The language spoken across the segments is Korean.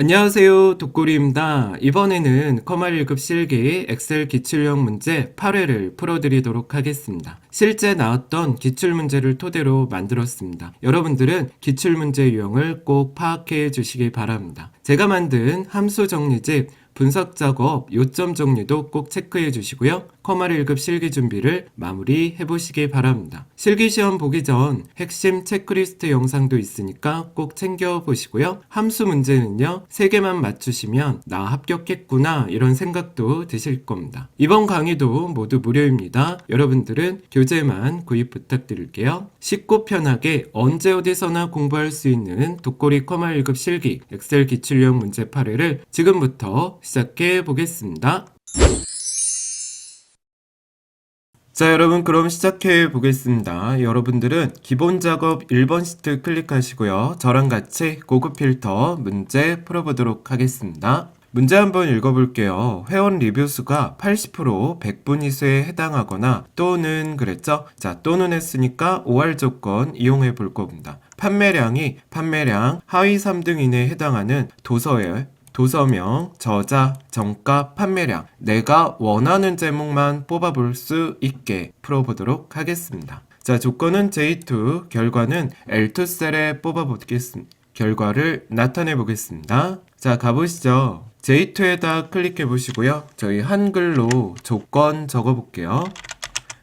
안녕하세요. 독고리입니다. 이번에는 커말 1급 실기 엑셀 기출형 문제 8회를 풀어드리도록 하겠습니다. 실제 나왔던 기출문제를 토대로 만들었습니다. 여러분들은 기출문제 유형을 꼭 파악해 주시기 바랍니다. 제가 만든 함수 정리집 분석 작업, 요점 정리도 꼭 체크해 주시고요. 커말 1급 실기 준비를 마무리해 보시기 바랍니다. 실기시험 보기 전 핵심 체크리스트 영상도 있으니까 꼭 챙겨 보시고요. 함수 문제는요, 3개만 맞추시면 나 합격했구나 이런 생각도 드실 겁니다. 이번 강의도 모두 무료입니다. 여러분들은 교재만 구입 부탁드릴게요. 쉽고 편하게 언제 어디서나 공부할 수 있는 독고리 커말 1급 실기 엑셀 기출형 문제 8회를 지금부터 시작해 보겠습니다. 자, 여러분 그럼 시작해 보겠습니다. 여러분들은 기본 작업 1번 시트 클릭하시고요. 저랑 같이 고급 필터 문제 풀어보도록 하겠습니다. 문제 한번 읽어볼게요. 회원 리뷰 수가 80% 100분위 수에 해당하거나 또는 그랬죠? 자, 또는 했으니까 5할 조건 이용해 볼 겁니다. 판매량 하위 3등 이내에 해당하는 도서명, 저자, 정가, 판매량 내가 원하는 제목만 뽑아볼 수 있게 풀어보도록 하겠습니다. 자, 조건은 J2, 결과는 L2 셀에 뽑아보겠습니다. 결과를 나타내 보겠습니다. 자, 가보시죠. J2에다 클릭해 보시고요. 저희 한글로 조건 적어 볼게요.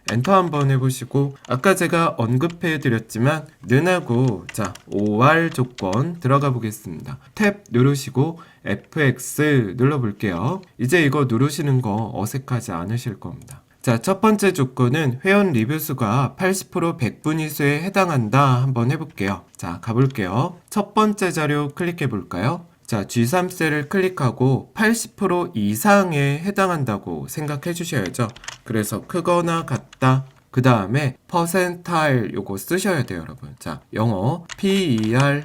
엔터 한번 해보시고 아까 제가 언급해 드렸지만 는하고 자 5할 조건 들어가 보겠습니다. 탭 누르시고 FX 눌러볼게요. 이제 이거 누르시는 거 어색하지 않으실 겁니다. 자, 첫 번째 조건은 회원 리뷰 수가 80% 100분위 수에 해당한다 한번 해볼게요. 자, 가볼게요. 첫 번째 자료 클릭해 볼까요? 자, G3셀을 클릭하고 80% 이상에 해당한다고 생각해 주셔야죠. 그래서 크거나 같다. 그 다음에 퍼센타일 요거 쓰셔야 돼요, 여러분. 자, 영어 PERCENTILE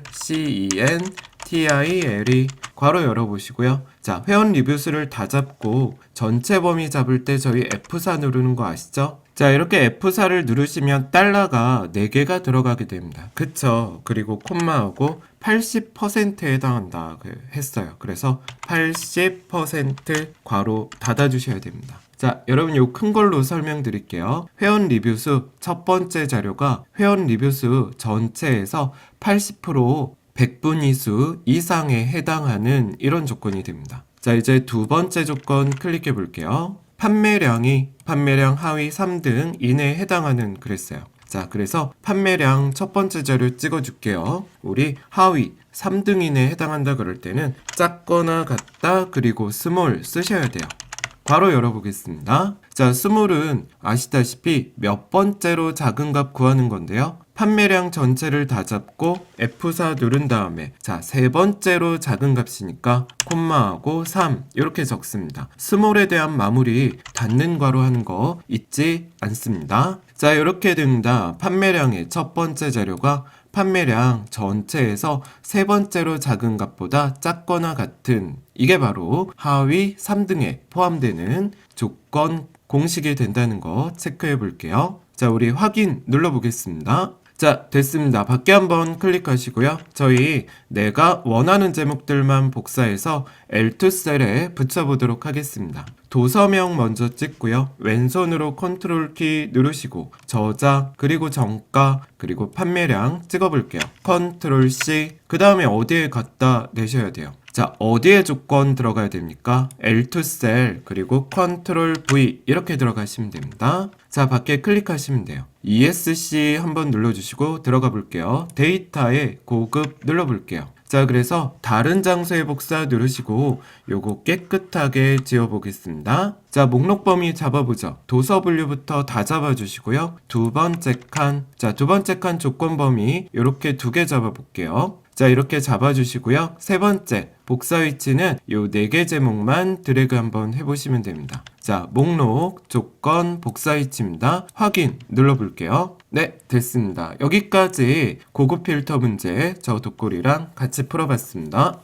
괄호 열어보시고요. 자, 회원 리뷰 수를 다 잡고 전체 범위 잡을 때 저희 F4 누르는 거 아시죠? 자, 이렇게 F4를 누르시면 달러가 4개가 들어가게 됩니다. 그쵸? 그리고 콤마하고 80%에 해당한다 했어요. 그래서 80% 괄호 닫아주셔야 됩니다. 자, 여러분 요 큰 걸로 설명드릴게요. 회원 리뷰수 첫 번째 자료가 회원 리뷰수 전체에서 80% 100분위 수 이상에 해당하는 이런 조건이 됩니다. 자, 이제 두 번째 조건 클릭해 볼게요. 판매량 하위 3등 이내에 해당하는 그랬어요. 자, 그래서 판매량 첫 번째 자료 찍어줄게요. 우리 하위 3등 이내에 해당한다 그럴 때는 작거나 같다 그리고 스몰 쓰셔야 돼요. 괄호 열어보겠습니다. 자, 스몰은 아시다시피 몇 번째로 작은 값 구하는 건데요. 판매량 전체를 다 잡고 F4 누른 다음에 자, 세 번째로 작은 값이니까 콤마하고 3 이렇게 적습니다. 스몰에 대한 마무리 닫는 괄호 하는 거 잊지 않습니다. 자, 이렇게 됩니다. 판매량의 첫 번째 자료가 판매량 전체에서 세 번째로 작은 값보다 작거나 같은 이게 바로 하위 3등에 포함되는 조건 공식이 된다는 거 체크해 볼게요. 자, 우리 확인 눌러보겠습니다. 자, 됐습니다. 밖에 한번 클릭하시고요. 저희 내가 원하는 제목들만 복사해서 L2 셀에 붙여보도록 하겠습니다. 도서명 먼저 찍고요. 왼손으로 컨트롤 키 누르시고 저자 그리고 정가 그리고 판매량 찍어볼게요. 컨트롤 C 그 다음에 어디에 갖다 내셔야 돼요. 자, 어디에 조건 들어가야 됩니까? L2 셀 그리고 컨트롤 V 이렇게 들어가시면 됩니다. 자, 밖에 클릭하시면 돼요. ESC 한번 눌러주시고 들어가 볼게요. 데이터에 고급 눌러볼게요. 자, 그래서 다른 장소에 복사 누르시고 요거 깨끗하게 지워보겠습니다. 자, 목록 범위 잡아보죠. 도서 분류부터 다 잡아주시고요. 두 번째 칸 조건 범위 요렇게 2개 잡아볼게요. 자, 이렇게 잡아주시고요. 세 번째 복사 위치는 요 4개 제목만 드래그 한번 해보시면 됩니다. 자, 목록, 조건, 복사 위치입니다. 확인 눌러볼게요. 네, 됐습니다. 여기까지 고급 필터 문제 저 독고리랑 같이 풀어봤습니다.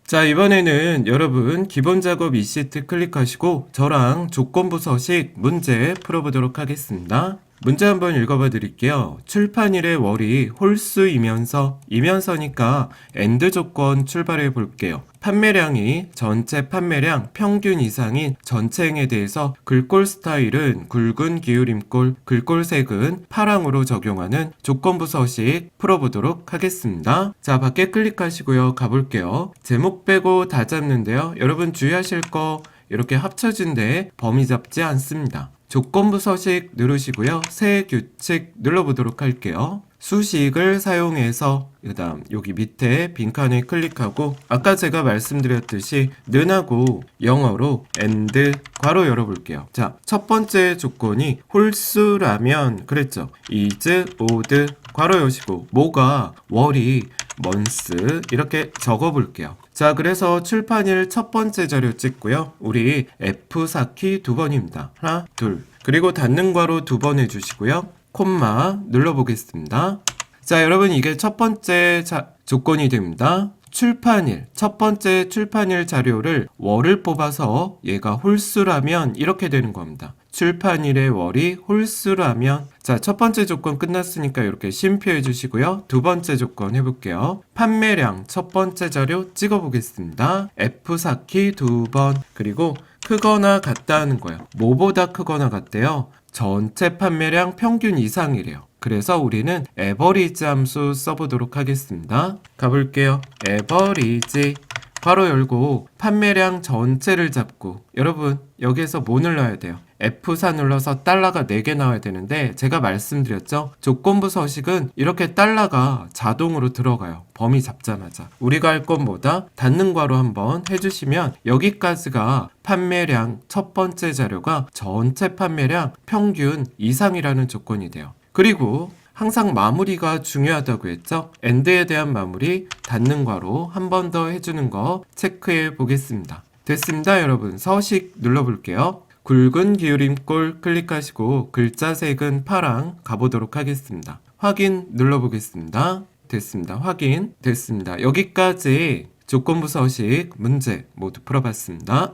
자, 이번에는 여러분 기본 작업 2시트 클릭하시고 저랑 조건부 서식 문제 풀어보도록 하겠습니다. 문제 한번 읽어봐 드릴게요. 출판일의 월이 홀수이면서니까 AND 조건 출발해 볼게요. 판매량이 전체 판매량 평균 이상인 전체행에 대해서 글꼴 스타일은 굵은 기울임꼴, 글꼴색은 파랑으로 적용하는 조건부 서식 풀어보도록 하겠습니다. 자, 밖에 클릭하시고요. 가볼게요. 제목 빼고 다 잡는데요. 여러분 주의하실 거 이렇게 합쳐진데 범위 잡지 않습니다. 조건부 서식 누르시고요. 새 규칙 눌러보도록 할게요. 수식을 사용해서 그다음 여기 밑에 빈칸에 클릭하고 아까 제가 말씀드렸듯이 는하고 영어로 AND 괄호 열어볼게요. 자, 첫 번째 조건이 홀수라면 그랬죠. is, odd 괄호 여시고 뭐가 월이 months 이렇게 적어볼게요. 자, 그래서 출판일 첫 번째 자료 찍고요. 우리 F4키 2번입니다. 하나, 둘. 그리고 닫는 괄호 2번 해주시고요. 콤마 눌러보겠습니다. 자, 여러분 이게 첫 번째 조건이 됩니다. 출판일, 첫 번째 출판일 자료를 월을 뽑아서 얘가 홀수라면 이렇게 되는 겁니다. 출판일의 월이 홀수라면 자, 첫 번째 조건 끝났으니까 이렇게 심표해 주시고요. 두 번째 조건 해볼게요. 판매량 첫 번째 자료 찍어보겠습니다. F4키 2번 그리고 크거나 같다 하는 거예요. 뭐보다 크거나 같대요? 전체 판매량 평균 이상이래요. 그래서 우리는 average 함수 써보도록 하겠습니다. 가볼게요. average 괄호 열고 판매량 전체를 잡고 여러분 여기에서 뭐 눌러야 돼요? F4 눌러서 달러가 4개 나와야 되는데 제가 말씀드렸죠? 조건부 서식은 이렇게 달러가 자동으로 들어가요. 범위 잡자마자. 우리가 할 건 뭐다? 닫는 괄호 한번 해주시면 여기까지가 판매량 첫 번째 자료가 전체 판매량 평균 이상이라는 조건이 돼요. 그리고 항상 마무리가 중요하다고 했죠? AND에 대한 마무리 닫는 괄호 한 번 더 해주는 거 체크해 보겠습니다. 됐습니다, 여러분. 서식 눌러볼게요. 굵은 기울임꼴 클릭하시고 글자 색은 파랑 가보도록 하겠습니다. 확인 눌러보겠습니다. 됐습니다. 확인 됐습니다. 여기까지 조건부 서식 문제 모두 풀어봤습니다.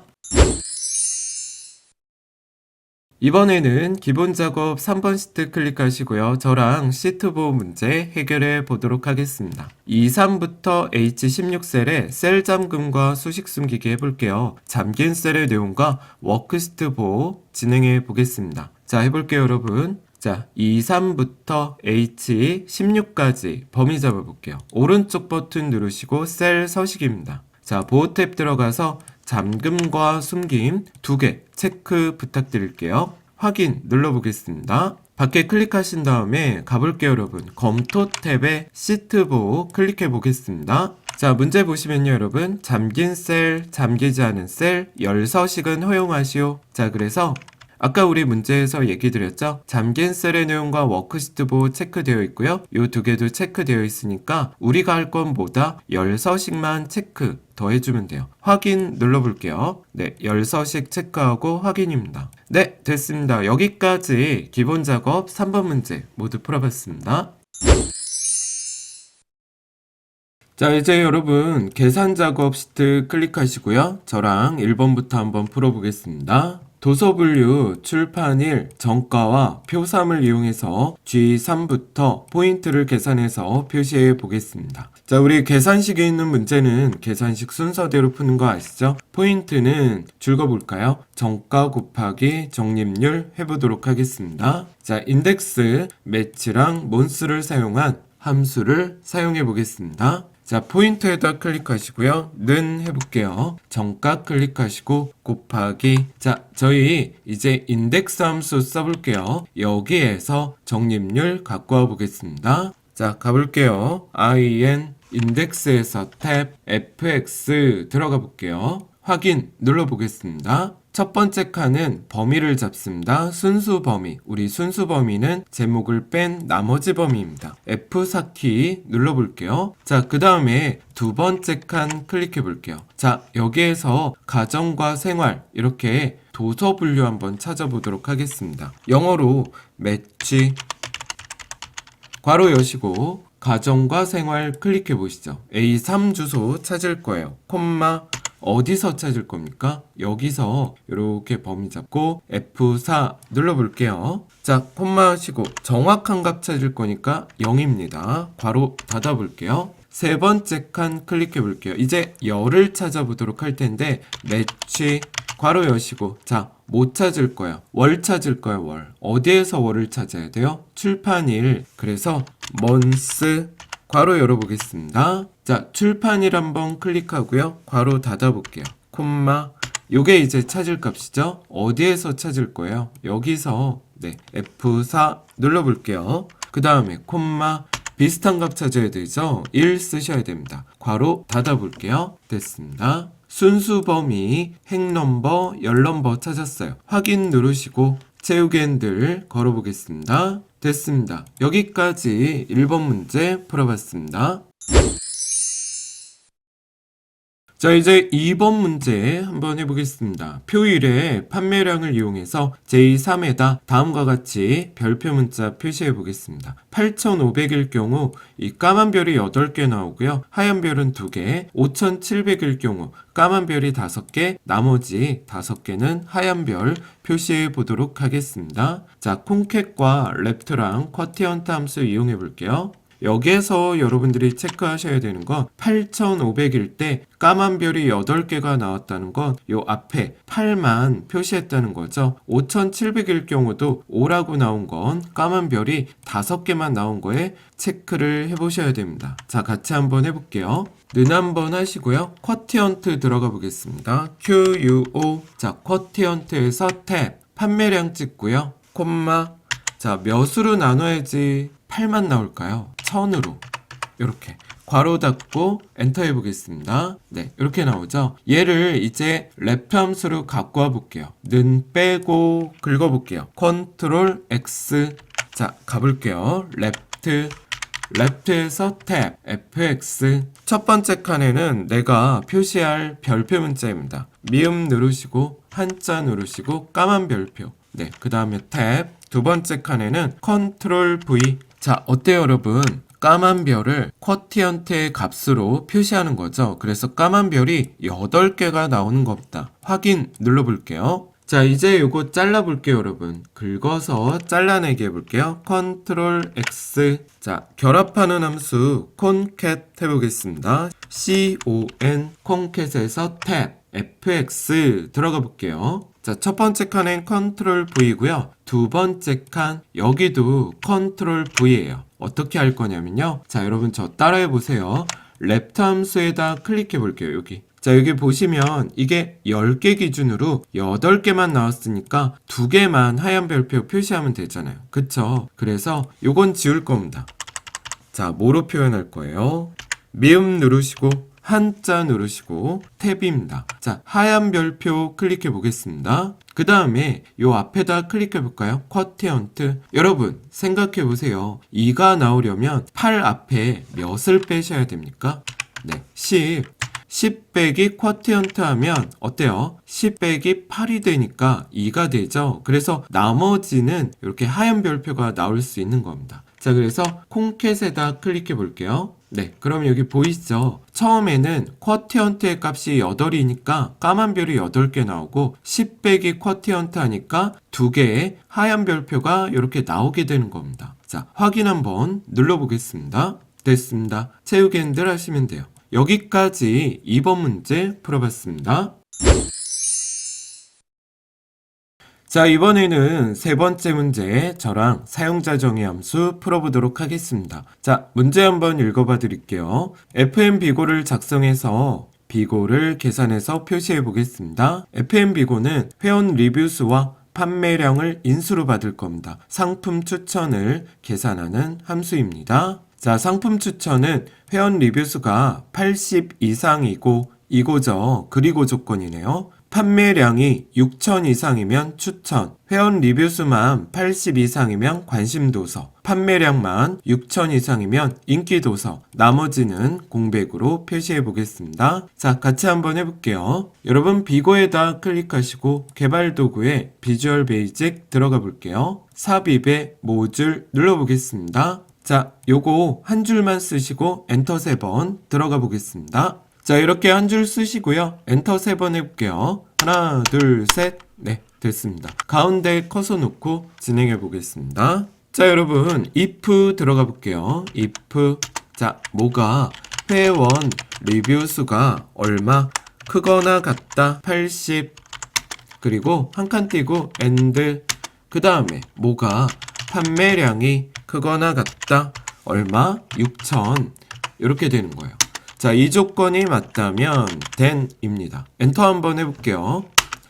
이번에는 기본 작업 3번 시트 클릭하시고요. 저랑 시트 보호 문제 해결해 보도록 하겠습니다. 2, 3부터 H16셀에 셀 잠금과 수식 숨기기 해볼게요. 잠긴 셀의 내용과 워크시트 보호 진행해 보겠습니다. 자, 해볼게요, 여러분. 자, 2, 3부터 H16까지 범위 잡아볼게요. 오른쪽 버튼 누르시고 셀 서식입니다. 자, 보호 탭 들어가서 잠금과 숨김 2개 체크 부탁드릴게요. 확인 눌러보겠습니다. 밖에 클릭하신 다음에 가볼게요, 여러분. 검토 탭에 시트 보호 클릭해 보겠습니다. 자, 문제 보시면요, 여러분. 잠긴 셀, 잠기지 않은 셀, 열 서식은 허용하시오. 자, 그래서 아까 우리 문제에서 얘기 드렸죠? 잠긴 셀의 내용과 워크시트 보호 체크되어 있고요. 이 두 개도 체크되어 있으니까 우리가 할 건 뭐다? 열 서식만 체크 더 해주면 돼요. 확인 눌러볼게요. 네, 열 서식 체크하고 확인입니다. 네, 됐습니다. 여기까지 기본 작업 3번 문제 모두 풀어봤습니다. 자, 이제 여러분 계산 작업 시트 클릭하시고요. 저랑 1번부터 한번 풀어보겠습니다. 도서 분류, 출판일, 정가와 표삼을 이용해서 G3부터 포인트를 계산해서 표시해 보겠습니다. 자, 우리 계산식에 있는 문제는 계산식 순서대로 푸는 거 아시죠? 포인트는 줄거볼까요? 정가 곱하기 적립률 해보도록 하겠습니다. 자, 인덱스, 매치랑 몬스를 사용한 함수를 사용해 보겠습니다. 자, 포인트에다 클릭하시고요. 는 해볼게요. 정가 클릭하시고 곱하기. 자, 저희 이제 인덱스 함수 써볼게요. 여기에서 적립률 갖고 와 보겠습니다. 자, 가볼게요. in 인덱스에서 탭 fx 들어가 볼게요. 확인 눌러보겠습니다. 첫 번째 칸은 범위를 잡습니다. 순수 범위. 우리 순수 범위는 제목을 뺀 나머지 범위입니다. F4키 눌러볼게요. 자, 그 다음에 두 번째 칸 클릭해 볼게요. 자, 여기에서 가정과 생활 이렇게 도서 분류 한번 찾아보도록 하겠습니다. 영어로 매치 괄호 여시고 가정과 생활 클릭해 보시죠. A3 주소 찾을 거예요. 콤마 어디서 찾을 겁니까? 여기서 이렇게 범위 잡고 F4 눌러볼게요. 자, 콤마 하시고 정확한 값 찾을 거니까 0입니다. 괄호 닫아볼게요. 세 번째 칸 클릭해 볼게요. 이제 열을 찾아보도록 할 텐데 매치 괄호 여시고 자, 뭐 찾을 거야? 월 찾을 거야, 월. 어디에서 월을 찾아야 돼요? 출판일. 그래서 month 괄호 열어보겠습니다. 자, 출판일 한번 클릭하고요. 괄호 닫아볼게요. 콤마. 요게 이제 찾을 값이죠? 어디에서 찾을 거예요? 여기서 네, F4 눌러볼게요. 그 다음에 콤마. 비슷한 값 찾아야 되죠? 1 쓰셔야 됩니다. 괄호 닫아볼게요. 됐습니다. 순수 범위, 행넘버, 열넘버 찾았어요. 확인 누르시고 채우기 핸들 걸어보겠습니다. 됐습니다. 여기까지 1번 문제 풀어봤습니다. 자, 이제 2번 문제 한번 해보겠습니다. 표일의 판매량을 이용해서 제3에다 다음과 같이 별표 문자 표시해 보겠습니다. 8,500일 경우 이 까만 별이 8개 나오고요. 하얀 별은 2개, 5,700일 경우 까만 별이 5개, 나머지 5개는 하얀 별 표시해 보도록 하겠습니다. 자, 콩캣과 랩트랑 쿼티언트 함수 이용해 볼게요. 여기에서 여러분들이 체크하셔야 되는 건 8,500일 때 까만 별이 8개가 나왔다는 건 요 앞에 8만 표시했다는 거죠. 5,700일 경우도 5라고 나온 건 까만 별이 5개만 나온 거에 체크를 해보셔야 됩니다. 자, 같이 한번 해볼게요. 는 한번 하시고요. 쿼티언트 들어가 보겠습니다. QUO. 자, 쿼티언트에서 탭 판매량 찍고요. 콤마. 자, 몇으로 나눠야지 8만 나올까요? 1000으로 이렇게 괄호 닫고 엔터 해보겠습니다. 네, 이렇게 나오죠. 얘를 이제 랩트 함수로 갖고 와볼게요. 는 빼고 긁어볼게요. 컨트롤 X. 자, 가볼게요. 랩트에서 탭 fx. 첫 번째 칸에는 내가 표시할 별표 문자입니다. 미음 누르시고 한자 누르시고 까만 별표. 네, 그 다음에 탭. 두 번째 칸에는 컨트롤 V. 자, 어때요, 여러분? 까만 별을 쿼티언트의 값으로 표시하는 거죠. 그래서 까만 별이 8개가 나오는 겁니다. 확인 눌러볼게요. 자, 이제 요거 잘라볼게요, 여러분. 긁어서 잘라내기 해볼게요. 컨트롤 X. 자, 결합하는 함수 콘캣 해보겠습니다. con 콘캣에서 탭 fx 들어가 볼게요. 자, 첫 번째 칸엔 컨트롤 V고요. 두 번째 칸 여기도 컨트롤 V예요. 어떻게 할 거냐면요. 자, 여러분 저 따라해 보세요. 랩트 함수에다 클릭해 볼게요. 여기. 자, 여기 보시면 이게 10개 기준으로 8개만 나왔으니까 2개만 하얀 별표 표시하면 되잖아요. 그쵸? 그래서 요건 지울 겁니다. 자, 뭐로 표현할 거예요? 미음 누르시고 한자 누르시고 탭입니다. 자, 하얀 별표 클릭해 보겠습니다. 그 다음에 요 앞에다 클릭해 볼까요? 쿼티언트. 여러분 생각해 보세요. 2가 나오려면 8 앞에 몇을 빼셔야 됩니까? 네, 10 빼기 쿼티언트 하면 어때요? 10 빼기 8이 되니까 2가 되죠. 그래서 나머지는 이렇게 하얀 별표가 나올 수 있는 겁니다. 자, 그래서 콩캣에다 클릭해 볼게요. 네, 그럼 여기 보이시죠? 처음에는 쿼티언트의 값이 8이니까 까만 별이 8개 나오고 10 빼기 쿼티언트 하니까 2개의 하얀 별표가 이렇게 나오게 되는 겁니다. 자, 확인 한번 눌러보겠습니다. 됐습니다. 채우기 핸들 하시면 돼요. 여기까지 2번 문제 풀어봤습니다. 자, 이번에는 세 번째 문제 저랑 사용자 정의 함수 풀어보도록 하겠습니다. 자, 문제 한번 읽어봐 드릴게요. FM 비고를 작성해서 비고를 계산해서 표시해 보겠습니다. FM 비고는 회원 리뷰수와 판매량을 인수로 받을 겁니다. 상품 추천을 계산하는 함수입니다. 자, 상품 추천은 회원 리뷰수가 80 이상이고 이고죠. 그리고 조건이네요. 판매량이 6,000 이상이면 추천, 회원 리뷰수만 80 이상이면 관심도서, 판매량만 6,000 이상이면 인기도서, 나머지는 공백으로 표시해 보겠습니다. 자, 같이 한번 해볼게요. 여러분 비고에다 클릭하시고 개발도구에 비주얼 베이직 들어가 볼게요. 삽입에 모듈 눌러보겠습니다. 자, 요거 한 줄만 쓰시고 엔터 3번 들어가 보겠습니다. 자, 이렇게 한 줄 쓰시고요. 엔터 3번 해볼게요. 하나, 둘, 셋. 네, 됐습니다. 가운데 커서 놓고 진행해 보겠습니다. 자, 여러분, if 들어가 볼게요. if. 자, 뭐가 회원 리뷰 수가 얼마 크거나 같다 80. 그리고 한 칸 띄고 and 그 다음에 뭐가 판매량이 크거나 같다 얼마 6,000 이렇게 되는 거예요. 자, 이 조건이 맞다면 then입니다. 엔터 한번 해볼게요.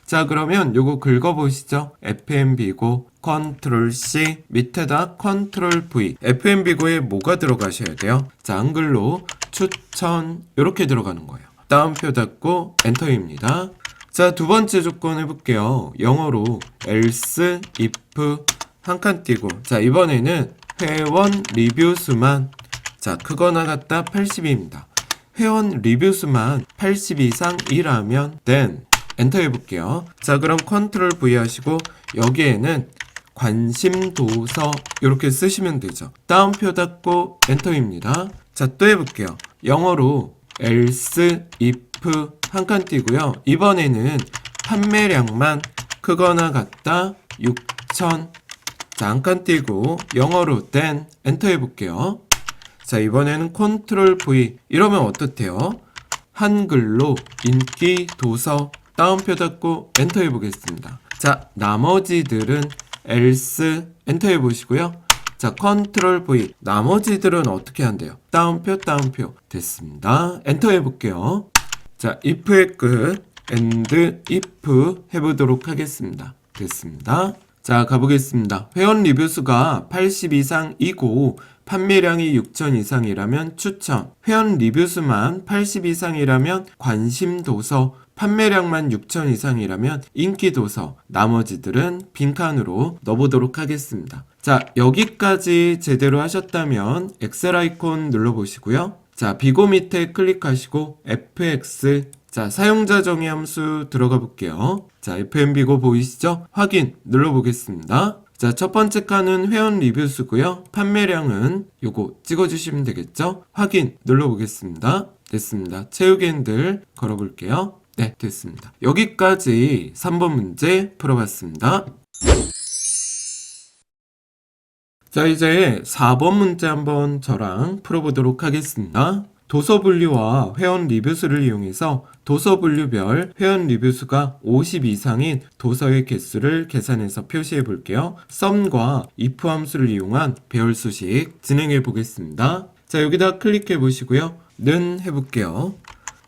자, 그러면 요거 긁어보시죠. FMB고 컨트롤 C 밑에다 컨트롤 V. FMB고에 뭐가 들어가셔야 돼요? 자, 한글로 추천 이렇게 들어가는 거예요. 다운표 닫고 엔터입니다. 자, 두 번째 조건 해볼게요. 영어로 else if 한 칸 띄고, 자, 이번에는 회원 리뷰 수만, 자, 크거나 같다 80입니다. 회원 리뷰 수만 80 이상이라면 then 엔터 해볼게요. 자, 그럼 컨트롤 V 하시고 여기에는 관심 도서 이렇게 쓰시면 되죠. 다운표 닫고 엔터입니다. 자, 또 해볼게요. 영어로 else if 한 칸 띄고요. 이번에는 판매량만 크거나 같다 6,000. 자, 한 칸 띄고 영어로 then 엔터 해볼게요. 자, 이번에는 컨트롤 V. 이러면 어떻대요? 한글로 인기 도서 다운표 닫고 엔터 해보겠습니다. 자, 나머지들은 else 엔터 해보시고요. 자, 컨트롤 V. 나머지들은 어떻게 한대요? 다운표 됐습니다. 엔터 해볼게요. 자, if의 끝 and if 해보도록 하겠습니다. 됐습니다. 자, 가보겠습니다. 회원 리뷰 수가 80 이상이고 판매량이 6,000 이상이라면 추천. 회원 리뷰 수만 80 이상이라면 관심 도서. 판매량만 6,000 이상이라면 인기 도서. 나머지들은 빈칸으로 넣어보도록 하겠습니다. 자, 여기까지 제대로 하셨다면 엑셀 아이콘 눌러보시고요. 자, 비고 밑에 클릭하시고 fx. 자, 사용자 정의 함수 들어가 볼게요. 자, FMB고 보이시죠? 확인 눌러보겠습니다. 자, 첫 번째 칸은 회원 리뷰 수고요. 판매량은 요거 찍어주시면 되겠죠? 확인 눌러보겠습니다. 됐습니다. 채우기 핸들 걸어볼게요. 네, 됐습니다. 여기까지 3번 문제 풀어봤습니다. 자, 이제 4번 문제 한번 저랑 풀어보도록 하겠습니다. 도서 분류와 회원 리뷰 수를 이용해서 도서 분류별 회원 리뷰 수가 50 이상인 도서의 개수를 계산해서 표시해 볼게요. sum과 if 함수를 이용한 배열 수식 진행해 보겠습니다. 자, 여기다 클릭해 보시고요. 는 해볼게요.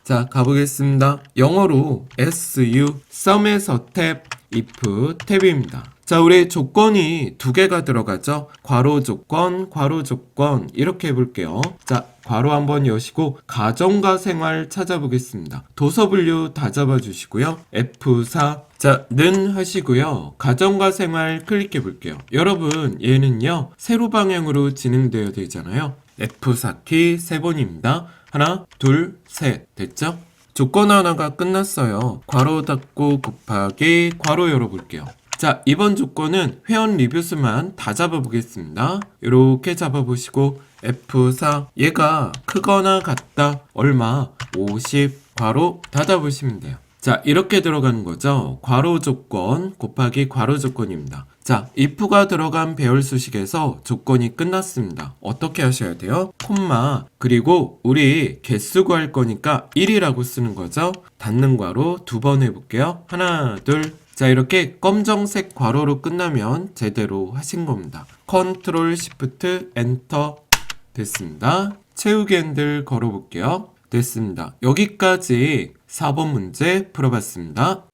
자, 가보겠습니다. 영어로 SU, sum에서 탭, if, 탭입니다. 자, 우리 조건이 두 개가 들어가죠. 괄호 조건, 이렇게 해볼게요. 자, 괄호 한번 여시고 가정과 생활 찾아보겠습니다. 도서 분류 다 잡아주시고요. F4. 자, 는 하시고요. 가정과 생활 클릭해 볼게요. 여러분, 얘는요, 세로 방향으로 진행되어야 되잖아요. F4키 3번입니다. 하나, 둘, 셋. 됐죠? 조건 하나가 끝났어요. 괄호 닫고 곱하기 괄호 열어볼게요. 자, 이번 조건은 회원 리뷰 수만 다 잡아보겠습니다. 이렇게 잡아보시고 F4 얘가 크거나 같다 얼마 50 괄호 닫아보시면 돼요. 자, 이렇게 들어가는 거죠. 괄호 조건 곱하기 괄호 조건입니다. 자, if가 들어간 배열 수식에서 조건이 끝났습니다. 어떻게 하셔야 돼요? 콤마 그리고 우리 개수 구할 거니까 1이라고 쓰는 거죠. 닫는 괄호 두 번 해볼게요. 하나, 둘. 자, 이렇게 검정색 괄호로 끝나면 제대로 하신 겁니다. 컨트롤 시프트 엔터. 됐습니다. 채우기 핸들 걸어볼게요. 됐습니다. 여기까지 4번 문제 풀어봤습니다.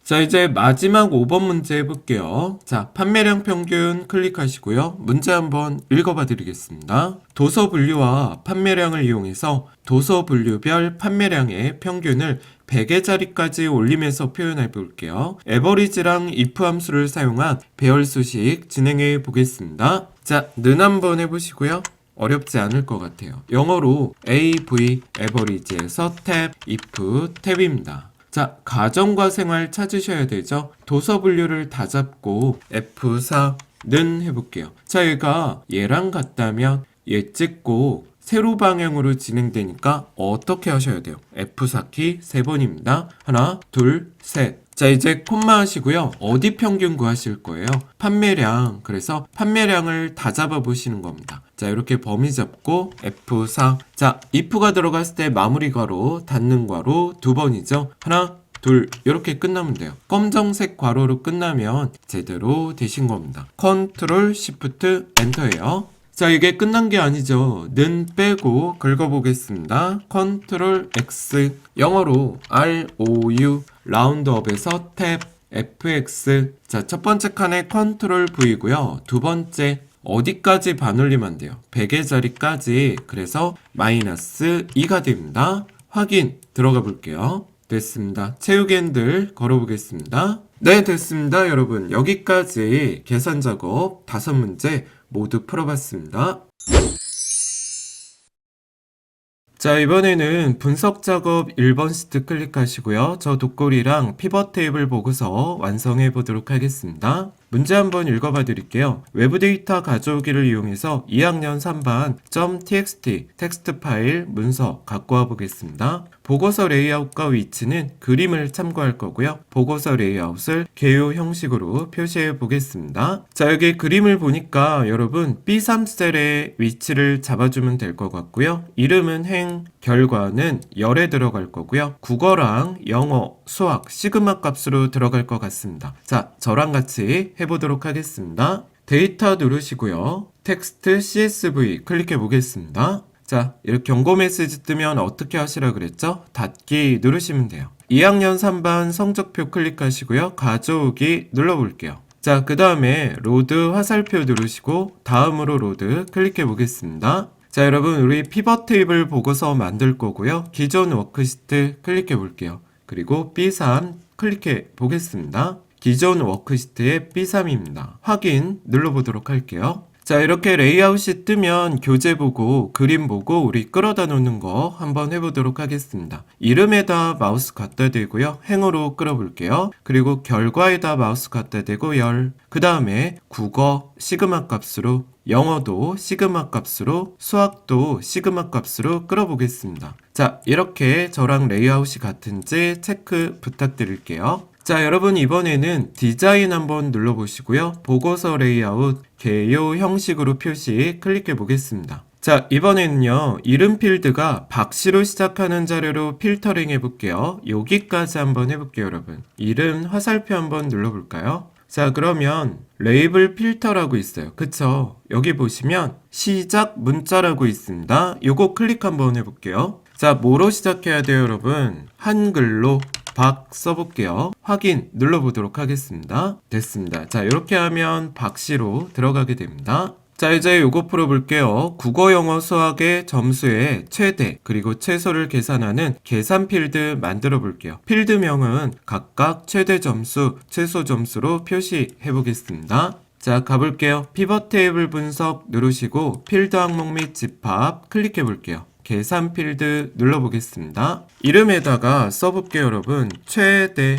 자, 이제 마지막 5번 문제 해볼게요. 자, 판매량 평균 클릭하시고요. 문제 한번 읽어봐 드리겠습니다. 도서 분류와 판매량을 이용해서 도서 분류별 판매량의 평균을 100의 자리까지 올리면서 표현해 볼게요. 에버리지랑 if 함수를 사용한 배열 수식 진행해 보겠습니다. 자, 는 한번 해보시고요. 어렵지 않을 것 같아요. 영어로 AV, 에버리지에서 탭, if, 탭입니다. 자, 가정과 생활 찾으셔야 되죠. 도서 분류를 다 잡고 F4는 해볼게요. 자, 얘가 얘랑 같다면 얘 찍고 세로 방향으로 진행되니까 어떻게 하셔야 돼요? F4키 3번입니다. 하나, 둘, 셋. 자, 이제 콤마 하시고요. 어디 평균 구하실 거예요? 판매량. 그래서 판매량을 다 잡아 보시는 겁니다. 자, 이렇게 범위 잡고 F4. 자, if가 들어갔을 때 마무리 괄호, 닫는 괄호 2번이죠. 하나, 둘, 이렇게 끝나면 돼요. 검정색 괄호로 끝나면 제대로 되신 겁니다. 컨트롤 시프트 엔터예요. 자, 이게 끝난 게 아니죠. 는 빼고 긁어보겠습니다. 컨트롤 X, 영어로 ROU, 라운드업에서 탭, FX. 자, 첫 번째 칸에 컨트롤 V고요. 두 번째 어디까지 반올리면 돼요? 100의 자리까지. 그래서 마이너스 2가 됩니다. 확인 들어가 볼게요. 됐습니다. 채우기 핸들 걸어보겠습니다. 네, 됐습니다. 여러분, 여기까지 계산 작업 5문제 모두 풀어봤습니다. 자, 이번에는 분석 작업 1번 시트 클릭하시고요. 저 독골이랑 피벗 테이블 보고서 완성해 보도록 하겠습니다. 문제 한번 읽어봐 드릴게요. 외부 데이터 가져오기를 이용해서 2학년 3반 .txt 텍스트 파일 문서 갖고 와 보겠습니다. 보고서 레이아웃과 위치는 그림을 참고할 거고요. 보고서 레이아웃을 개요 형식으로 표시해 보겠습니다. 자, 여기 그림을 보니까 여러분 B3셀의 위치를 잡아주면 될 것 같고요. 이름은 행, 결과는 열에 들어갈 거고요. 국어랑 영어, 수학, 시그마 값으로 들어갈 것 같습니다. 자, 저랑 같이 해보도록 하겠습니다. 데이터 누르시고요. 텍스트 CSV 클릭해 보겠습니다. 자, 이렇게 경고 메시지 뜨면 어떻게 하시라 그랬죠? 닫기 누르시면 돼요. 2학년 3반 성적표 클릭하시고요. 가져오기 눌러볼게요. 자, 그 다음에 로드 화살표 누르시고 다음으로 로드 클릭해 보겠습니다. 자, 여러분, 우리 피벗 테이블 보고서 만들 거고요. 기존 워크시트 클릭해 볼게요. 그리고 B3 클릭해 보겠습니다. 기존 워크시트의 B3입니다. 확인 눌러보도록 할게요. 자, 이렇게 레이아웃이 뜨면 교재 보고 그림 보고 우리 끌어다 놓는 거 한번 해보도록 하겠습니다. 이름에다 마우스 갖다 대고요. 행으로 끌어볼게요. 그리고 결과에다 마우스 갖다 대고 열. 그 다음에 국어 시그마 값으로, 영어도 시그마 값으로, 수학도 시그마 값으로 끌어보겠습니다. 자, 이렇게 저랑 레이아웃이 같은지 체크 부탁드릴게요. 자, 여러분, 이번에는 디자인 한번 눌러보시고요. 보고서 레이아웃 개요 형식으로 표시 클릭해 보겠습니다. 자, 이번에는요, 이름 필드가 박씨로 시작하는 자료로 필터링 해볼게요. 여기까지 한번 해볼게요, 여러분. 이름 화살표 한번 눌러볼까요? 자, 그러면 레이블 필터라고 있어요. 그쵸? 여기 보시면 시작 문자라고 있습니다. 요거 클릭 한번 해볼게요. 자, 뭐로 시작해야 돼요, 여러분? 한글로 박 써볼게요. 확인 눌러보도록 하겠습니다. 됐습니다. 자, 이렇게 하면 박씨로 들어가게 됩니다. 자, 이제 요거 풀어볼게요. 국어, 영어, 수학의 점수의 최대 그리고 최소를 계산하는 계산 필드 만들어 볼게요. 필드명은 각각 최대 점수, 최소 점수로 표시해 보겠습니다. 자, 가볼게요. 피벗 테이블 분석 누르시고 필드 항목 및 집합 클릭해 볼게요. 계산 필드 눌러보겠습니다. 이름에다가 써볼게요, 여러분. 최대.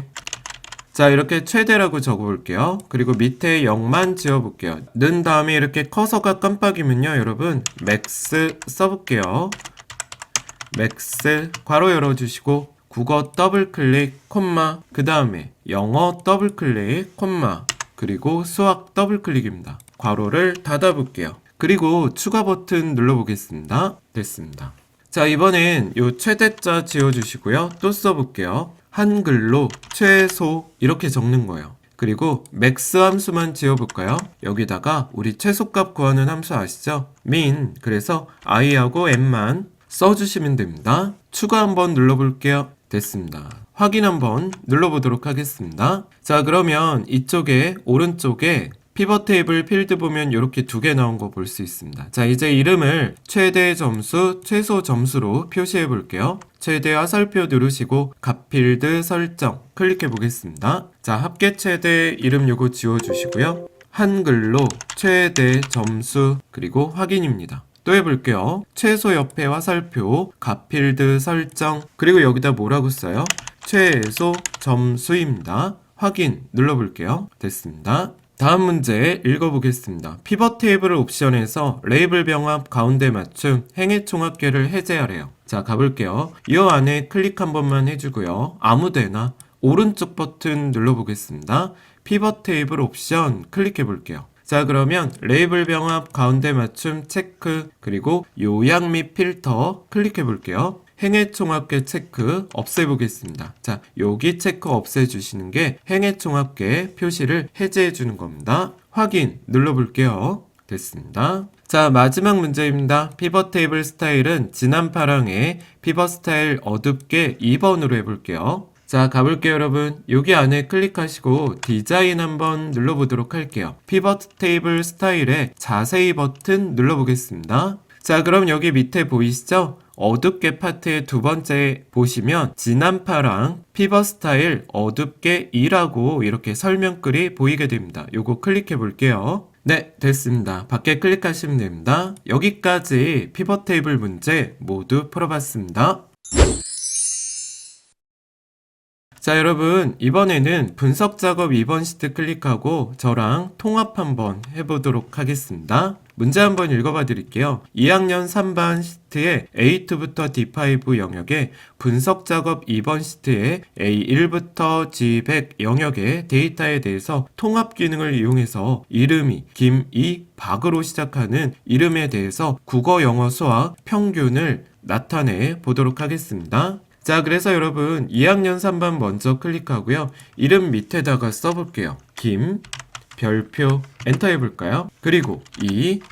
자, 이렇게 최대라고 적어볼게요. 그리고 밑에 0만 지어볼게요. 는 다음에 이렇게 커서가 깜빡이면요, 여러분. 맥스 써볼게요. 맥스 괄호 열어주시고 국어 더블 클릭, 콤마, 그 다음에 영어 더블 클릭, 콤마, 그리고 수학 더블 클릭입니다. 괄호를 닫아볼게요. 그리고 추가 버튼 눌러보겠습니다. 됐습니다. 자, 이번엔 요 최대자 지워주시고요. 또 써볼게요. 한글로 최소 이렇게 적는 거예요. 그리고 맥스 함수만 지워볼까요? 여기다가 우리 최소값 구하는 함수 아시죠? min, 그래서 i하고 m만 써주시면 됩니다. 추가 한번 눌러볼게요. 됐습니다. 확인 한번 눌러보도록 하겠습니다. 자, 그러면 이쪽에 오른쪽에 피벗 테이블 필드 보면 이렇게 2개 나온 거 볼 수 있습니다. 자, 이제 이름을 최대 점수, 최소 점수로 표시해 볼게요. 최대 화살표 누르시고 값 필드 설정 클릭해 보겠습니다. 자, 합계 최대 이름 요거 지워주시고요. 한글로 최대 점수 그리고 확인입니다. 또 해볼게요. 최소 옆에 화살표 값 필드 설정 그리고 여기다 뭐라고 써요? 최소 점수입니다. 확인 눌러볼게요. 됐습니다. 다음 문제 읽어보겠습니다. 피벗 테이블 옵션에서 레이블 병합 가운데 맞춤 행의 총합계를 해제하래요. 자, 가볼게요. 이 안에 클릭 한 번만 해주고요. 아무데나 오른쪽 버튼 눌러보겠습니다. 피벗 테이블 옵션 클릭해 볼게요. 자, 그러면 레이블 병합 가운데 맞춤 체크, 그리고 요약 및 필터 클릭해 볼게요. 행의 총합계 체크 없애보겠습니다. 자, 여기 체크 없애주시는 게 행의 총합계 표시를 해제해 주는 겁니다. 확인 눌러볼게요. 됐습니다. 자, 마지막 문제입니다. 피벗 테이블 스타일은 진한 파랑에 피벗 스타일 어둡게 2번으로 해볼게요. 자, 가볼게요, 여러분. 여기 안에 클릭하시고 디자인 한번 눌러보도록 할게요. 피벗 테이블 스타일에 자세히 버튼 눌러보겠습니다. 자, 그럼 여기 밑에 보이시죠? 어둡게 파트의 두 번째 보시면 진한 파랑 피벗 스타일 어둡게 2라고 이렇게 설명글이 보이게 됩니다. 요거 클릭해 볼게요. 네, 됐습니다. 밖에 클릭하시면 됩니다. 여기까지 피벗 테이블 문제 모두 풀어봤습니다. 자, 여러분, 이번에는 분석 작업 2번 시트 클릭하고 저랑 통합 한번 해보도록 하겠습니다. 문제 한번 읽어봐 드릴게요. 2학년 3반 시트의 A2부터 D5 영역에 분석 작업 2번 시트의 A1부터 G100 영역의 데이터에 대해서 통합 기능을 이용해서 이름이 김, 박으로 시작하는 이름에 대해서 국어, 영어, 수학 평균을 나타내 보도록 하겠습니다. 자, 그래서 여러분 2학년 3반 먼저 클릭하고요. 이름 밑에다가 써볼게요. 김, 별표, 엔터 해볼까요? 그리고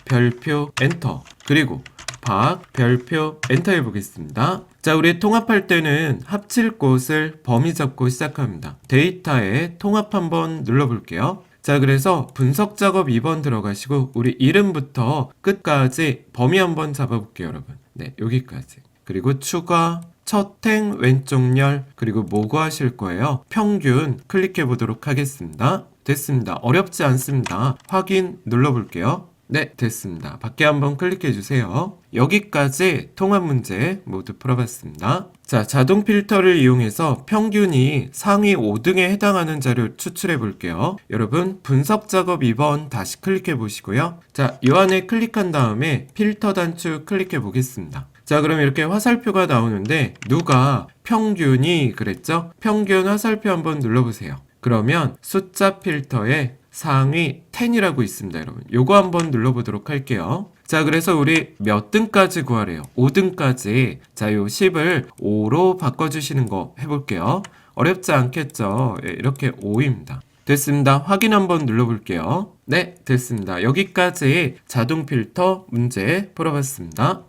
별표, 엔터. 그리고 박, 별표, 엔터 해보겠습니다. 자, 우리 통합할 때는 합칠 곳을 범위 잡고 시작합니다. 데이터에 통합 한번 눌러볼게요. 자, 그래서 분석 작업 2번 들어가시고 우리 이름부터 끝까지 범위 한번 잡아볼게요, 여러분. 네, 여기까지. 그리고 추가, 첫 행 왼쪽 열, 그리고 뭐고 하실 거예요? 평균 클릭해 보도록 하겠습니다. 됐습니다. 어렵지 않습니다. 확인 눌러볼게요. 네, 됐습니다. 밖에 한번 클릭해 주세요. 여기까지 통합 문제 모두 풀어봤습니다. 자, 자동 필터를 이용해서 평균이 상위 5등에 해당하는 자료 추출해 볼게요. 여러분, 분석 작업 2번 다시 클릭해 보시고요. 자, 이 안에 클릭한 다음에 필터 단추 클릭해 보겠습니다. 자, 그럼 이렇게 화살표가 나오는데 누가 평균이 그랬죠? 평균 화살표 한번 눌러보세요. 그러면 숫자 필터에 상위 10이라고 있습니다, 여러분. 요거 한번 눌러보도록 할게요. 자, 그래서 우리 몇 등까지 구하래요? 5등까지. 자, 요 10을 5로 바꿔주시는 거 해볼게요. 어렵지 않겠죠? 예, 이렇게 5입니다. 됐습니다. 확인 한번 눌러볼게요. 네, 됐습니다. 여기까지 자동 필터 문제 풀어봤습니다.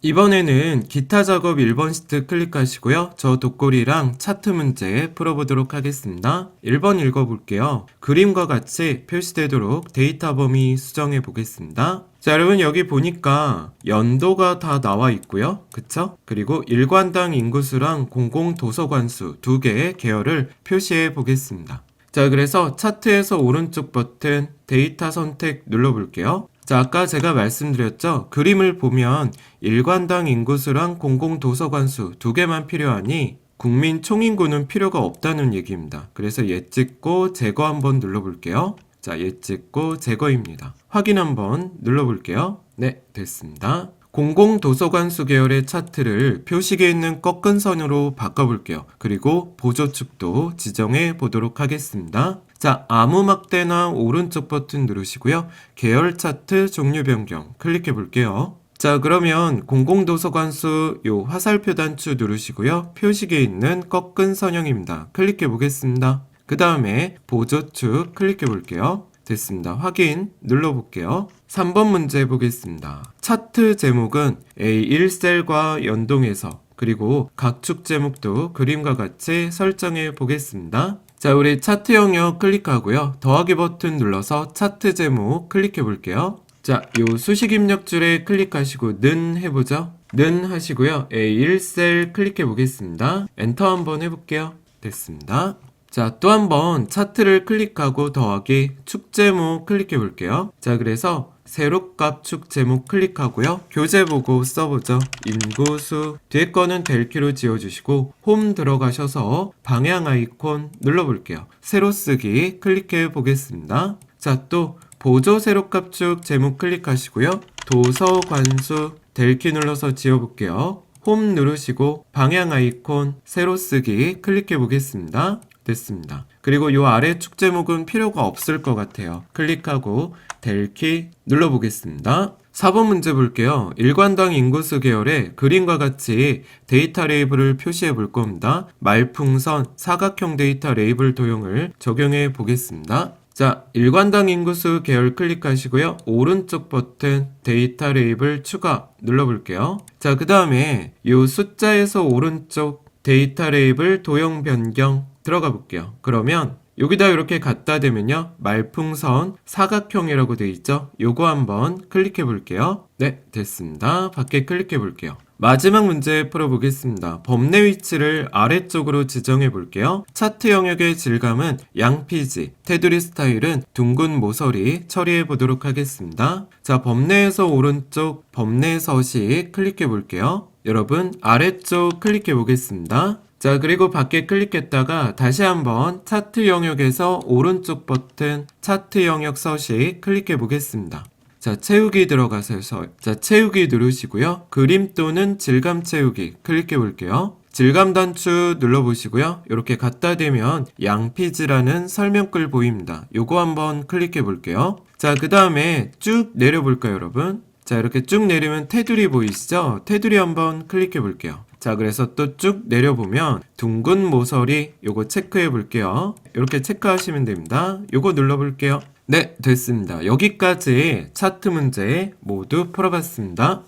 이번에는 기타 작업 1번 시트 클릭하시고요. 저 독고리랑 차트 문제 풀어보도록 하겠습니다. 1번 읽어볼게요. 그림과 같이 표시되도록 데이터 범위 수정해 보겠습니다. 자, 여러분 여기 보니까 연도가 다 나와 있고요. 그쵸? 그리고 일관당 인구수랑 공공도서관 수 두 개의 계열을 표시해 보겠습니다. 자, 그래서 차트에서 오른쪽 버튼 데이터 선택 눌러볼게요. 자, 아까 제가 말씀드렸죠? 그림을 보면 일관당 인구수랑 공공도서관 수 두 개만 필요하니 국민 총인구는 필요가 없다는 얘기입니다. 그래서 얘 찍고 제거 한번 눌러볼게요. 자, 얘 찍고 제거입니다. 확인 한번 눌러볼게요. 네, 됐습니다. 공공도서관 수 계열의 차트를 표식에 있는 꺾은 선으로 바꿔볼게요. 그리고 보조축도 지정해 보도록 하겠습니다. 자, 아무 막대나 오른쪽 버튼 누르시고요. 계열 차트 종류 변경 클릭해 볼게요. 자, 그러면 공공도서관 수 요 화살표 단추 누르시고요. 표식에 있는 꺾은 선형입니다. 클릭해 보겠습니다. 그 다음에 보조축 클릭해 볼게요. 됐습니다. 확인 눌러볼게요. 3번 문제 보겠습니다. 차트 제목은 A1셀과 연동해서 그리고 각 축 제목도 그림과 같이 설정해 보겠습니다. 자, 우리 차트 영역 클릭하고요. 더하기 버튼 눌러서 차트 제목 클릭해 볼게요. 자, 요 수식 입력줄에 클릭하시고 는 해보죠. 는 하시고요. A1셀 클릭해 보겠습니다. 엔터 한번 해볼게요. 됐습니다. 자, 또 한번 차트를 클릭하고 더하기 축 제목 클릭해 볼게요. 자, 그래서 세로값 축 제목 클릭하고요. 교재 보고 써보죠. 인구수 뒤에 거는 델키로 지워주시고 홈 들어가셔서 방향 아이콘 눌러볼게요. 세로 쓰기 클릭해 보겠습니다. 자, 또 보조 세로값 축 제목 클릭하시고요. 도서 관수 델키 눌러서 지워볼게요. 홈 누르시고 방향 아이콘 세로 쓰기 클릭해 보겠습니다. 됐습니다. 그리고 이 아래 축 제목은 필요가 없을 것 같아요. 클릭하고 델키 눌러보겠습니다. 4번 문제 볼게요. 일관당 인구수 계열의 그림과 같이 데이터 레이블을 표시해 볼 겁니다. 말풍선 사각형 데이터 레이블 도형을 적용해 보겠습니다. 자, 일관당 인구수 계열 클릭하시고요. 오른쪽 버튼 데이터 레이블 추가 눌러볼게요. 자, 그 다음에 이 숫자에서 오른쪽 데이터 레이블 도형 변경 들어가 볼게요. 그러면 여기다 이렇게 갖다 대면요. 말풍선 사각형이라고 되어 있죠. 요거 한번 클릭해 볼게요. 네, 됐습니다. 밖에 클릭해 볼게요. 마지막 문제 풀어보겠습니다. 범례 위치를 아래쪽으로 지정해 볼게요. 차트 영역의 질감은 양피지, 테두리 스타일은 둥근 모서리 처리해 보도록 하겠습니다. 자, 범례에서 오른쪽 범례 서식 클릭해 볼게요. 여러분 아래쪽 클릭해 보겠습니다. 자, 그리고 밖에 클릭했다가 다시 한번 차트 영역에서 오른쪽 버튼 차트 영역 서식 클릭해 보겠습니다. 자, 채우기 들어가셔서 채우기 누르시고요. 그림 또는 질감 채우기 클릭해 볼게요. 질감 단추 눌러보시고요. 이렇게 갖다 대면 양피지라는 설명글 보입니다. 요거 한번 클릭해 볼게요. 자, 그 다음에 쭉 내려볼까요, 여러분? 자, 이렇게 쭉 내리면 테두리 보이시죠? 테두리 한번 클릭해 볼게요. 자, 그래서 또 쭉 내려보면 둥근 모서리 요거 체크해 볼게요. 이렇게 체크하시면 됩니다. 요거 눌러볼게요. 네, 됐습니다. 여기까지 차트 문제 모두 풀어봤습니다.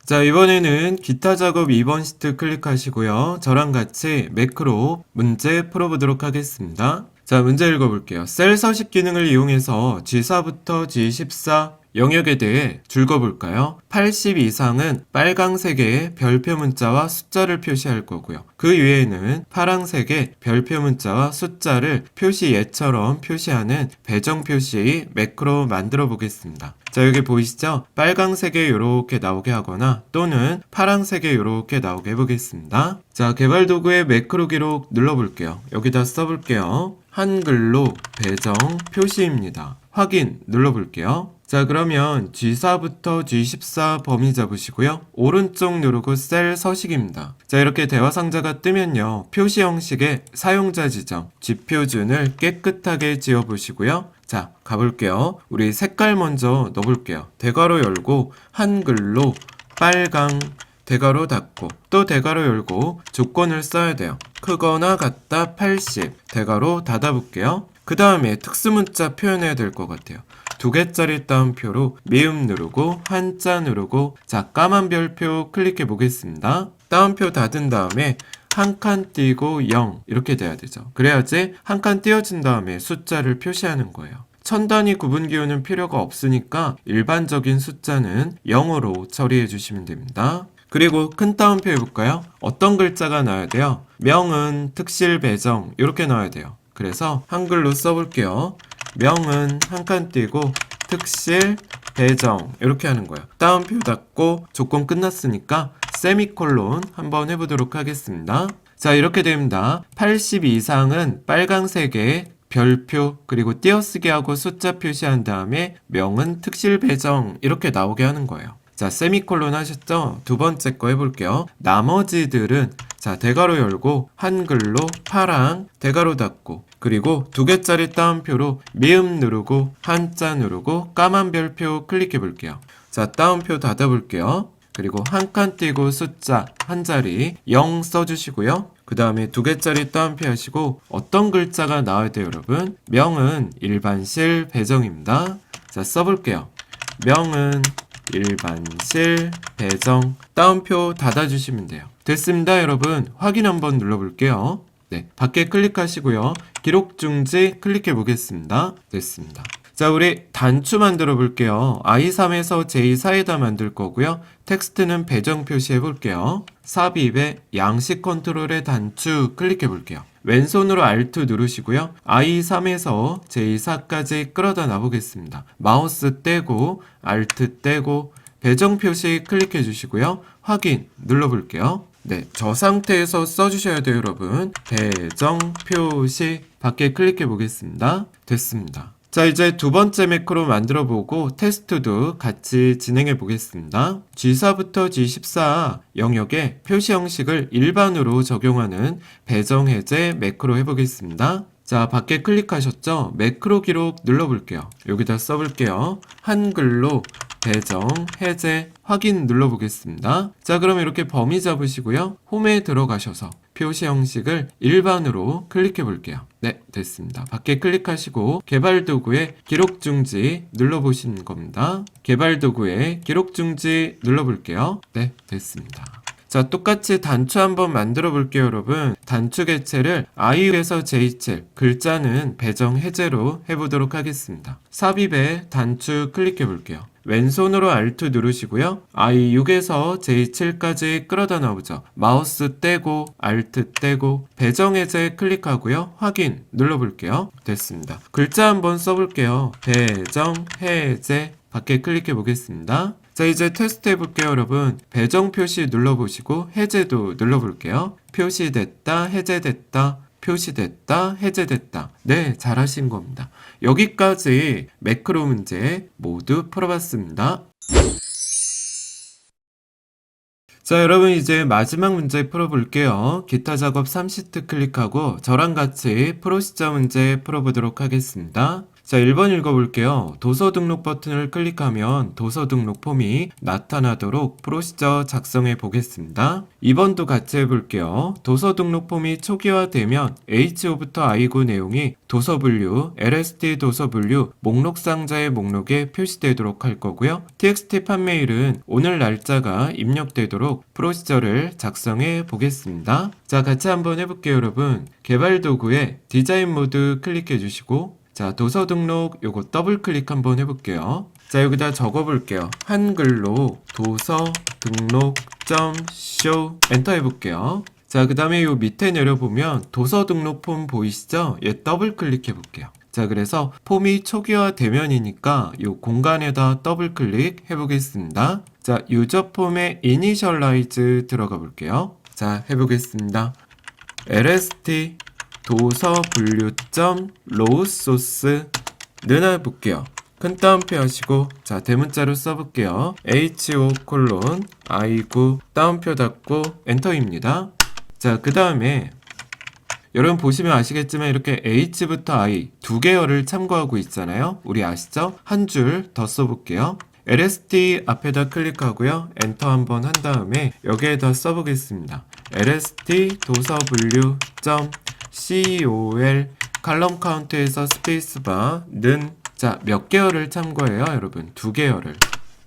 자, 이번에는 기타 작업 2번 시트 클릭하시고요. 저랑 같이 매크로 문제 풀어보도록 하겠습니다. 자, 문제 읽어볼게요. 셀 서식 기능을 이용해서 G4부터 G14 영역에 대해 줄거볼까요? 80 이상은 빨강색의 별표 문자와 숫자를 표시할 거고요. 그 위에는 파란색의 별표 문자와 숫자를 표시 예처럼 표시하는 배정 표시 매크로 만들어 보겠습니다. 자, 여기 보이시죠? 빨강색에 이렇게 나오게 하거나 또는 파란색에 이렇게 나오게 해보겠습니다. 자, 개발 도구의 매크로 기록 눌러볼게요. 여기다 써볼게요. 한글로 배정 표시입니다. 확인 눌러볼게요. 자, 그러면 G4부터 G14 범위 잡으시고요. 오른쪽 누르고 셀 서식입니다. 자, 이렇게 대화 상자가 뜨면요. 표시 형식의 사용자 지정, G표준을 깨끗하게 지워보시고요. 자, 가볼게요. 우리 색깔 먼저 넣어볼게요. 대괄호 열고 한글로 빨강 대괄호 닫고 또 대괄호 열고 조건을 써야 돼요. 크거나 같다 80 대괄호 닫아볼게요. 그 다음에 특수문자 표현해야 될 것 같아요. 2개짜리 따옴표로 미음 누르고 한자 누르고 자, 까만 별표 클릭해 보겠습니다. 따옴표 닫은 다음에 한 칸 띄고 0 이렇게 돼야 되죠. 그래야지 한 칸 띄어진 다음에 숫자를 표시하는 거예요. 천 단위 구분 기호는 필요가 없으니까 일반적인 숫자는 0으로 처리해 주시면 됩니다. 그리고 큰 따옴표 해볼까요? 어떤 글자가 나와야 돼요? 명은, 특실, 배정 이렇게 나와야 돼요. 그래서 한글로 써볼게요. 명은 한 칸 띄고 특실, 배정 이렇게 하는 거예요. 따옴표 닫고 조건 끝났으니까 세미콜론 한번 해보도록 하겠습니다. 자, 이렇게 됩니다. 80 이상은 빨강색의 별표 그리고 띄어쓰기 하고 숫자 표시한 다음에 명은 특실 배정 이렇게 나오게 하는 거예요. 자, 세미콜론 하셨죠? 두 번째 거 해볼게요. 나머지들은 자, 대괄호 열고 한글로 파랑 대괄호 닫고 그리고 2개짜리 따옴표로 미음 누르고 한자 누르고 까만 별표 클릭해 볼게요. 자, 따옴표 닫아 볼게요. 그리고 한 칸 띄고 숫자 한 자리 0 써주시고요. 그 다음에 2개짜리 따옴표 하시고 어떤 글자가 나와야 돼요, 여러분? 명은 일반실 배정입니다. 자, 써볼게요. 명은 일반실 배정 따옴표 닫아주시면 돼요. 됐습니다, 여러분. 확인 한번 눌러볼게요. 네, 밖에 클릭하시고요. 기록 중지 클릭해 보겠습니다. 됐습니다. 자, 우리 단추 만들어 볼게요. I3에서 J4에다 만들 거고요. 텍스트는 배정 표시해 볼게요. 삽입에 양식 컨트롤의 단추 클릭해 볼게요. 왼손으로 Alt 누르시고요. I3에서 J4까지 끌어다 놔보겠습니다. 마우스 떼고 Alt 떼고 배정 표시 클릭해 주시고요. 확인 눌러볼게요. 네, 저 상태에서 써주셔야 돼요, 여러분. 배정 표시 밖에 클릭해 보겠습니다. 됐습니다. 자, 이제 두 번째 매크로 만들어 보고 테스트도 같이 진행해 보겠습니다. G4부터 G14 영역에 표시 형식을 일반으로 적용하는 배정 해제 매크로 해보겠습니다. 자, 밖에 클릭하셨죠? 매크로 기록 눌러볼게요. 여기다 써볼게요. 한글로 배정, 해제, 확인 눌러보겠습니다. 자, 그럼 이렇게 범위 잡으시고요. 홈에 들어가셔서 표시 형식을 일반으로 클릭해 볼게요. 네, 됐습니다. 밖에 클릭하시고 개발 도구에 기록 중지 눌러보시는 겁니다. 개발 도구에 기록 중지 눌러볼게요. 네, 됐습니다. 자, 똑같이 단추 한번 만들어 볼게요, 여러분. 단추 개체를 I에서 J7, 글자는 배정 해제로 해보도록 하겠습니다. 삽입에 단추 클릭해 볼게요. 왼손으로 Alt 누르시고요. I6에서 J7까지 끌어다 나오죠. 마우스 떼고 Alt 떼고 배정 해제 클릭하고요. 확인 눌러볼게요. 됐습니다. 글자 한번 써볼게요. 배정 해제 밖에 클릭해 보겠습니다. 자, 이제 테스트 해볼게요, 여러분. 배정 표시 눌러보시고 해제도 눌러볼게요. 표시됐다, 해제됐다, 표시됐다, 해제됐다. 네, 잘하신 겁니다. 여기까지 매크로 문제 모두 풀어봤습니다. 자, 여러분 이제 마지막 문제 풀어볼게요. 기타 작업 3시트 클릭하고 저랑 같이 프로시저 문제 풀어보도록 하겠습니다. 자, 1번 읽어볼게요. 도서 등록 버튼을 클릭하면 도서 등록 폼이 나타나도록 프로시저 작성해 보겠습니다. 2번도 같이 해볼게요. 도서 등록 폼이 초기화되면 HO부터 I구 내용이 도서 분류, LST 도서 분류, 목록 상자의 목록에 표시되도록 할 거고요. TXT 판메일은 오늘 날짜가 입력되도록 프로시저를 작성해 보겠습니다. 자, 같이 한번 해볼게요, 여러분. 개발 도구에 디자인 모드 클릭해 주시고 자, 도서 등록 요거 더블 클릭 한번 해볼게요. 자, 여기다 적어볼게요. 한글로 도서 등록 show 엔터 해볼게요. 자, 그 다음에 요 밑에 내려보면 도서 등록 폼 보이시죠? 얘 더블 클릭해 볼게요. 자, 그래서 폼이 초기화 되면이니까 요 공간에다 더블 클릭 해보겠습니다. 자, 유저 폼에 이니셜라이즈 들어가 볼게요. 자, 해보겠습니다. lst 도서 분류점 로우 소스 넣어볼게요. 큰 따옴표 하시고 자, 대문자로 써볼게요. ho 콜론 i9 따옴표 닫고 엔터입니다. 자, 그 다음에 여러분 보시면 아시겠지만 이렇게 H부터 I 두 계열을 참고하고 있잖아요. 우리 아시죠? 한 줄 더 써볼게요. LST 앞에다 클릭하고요. 엔터 한번 한 다음에 여기에다 써보겠습니다. LST 도서 분류 COL 칼럼 카운트에서 스페이스바 는 자, 몇 계열을 참고해요, 여러분? 두 계열을.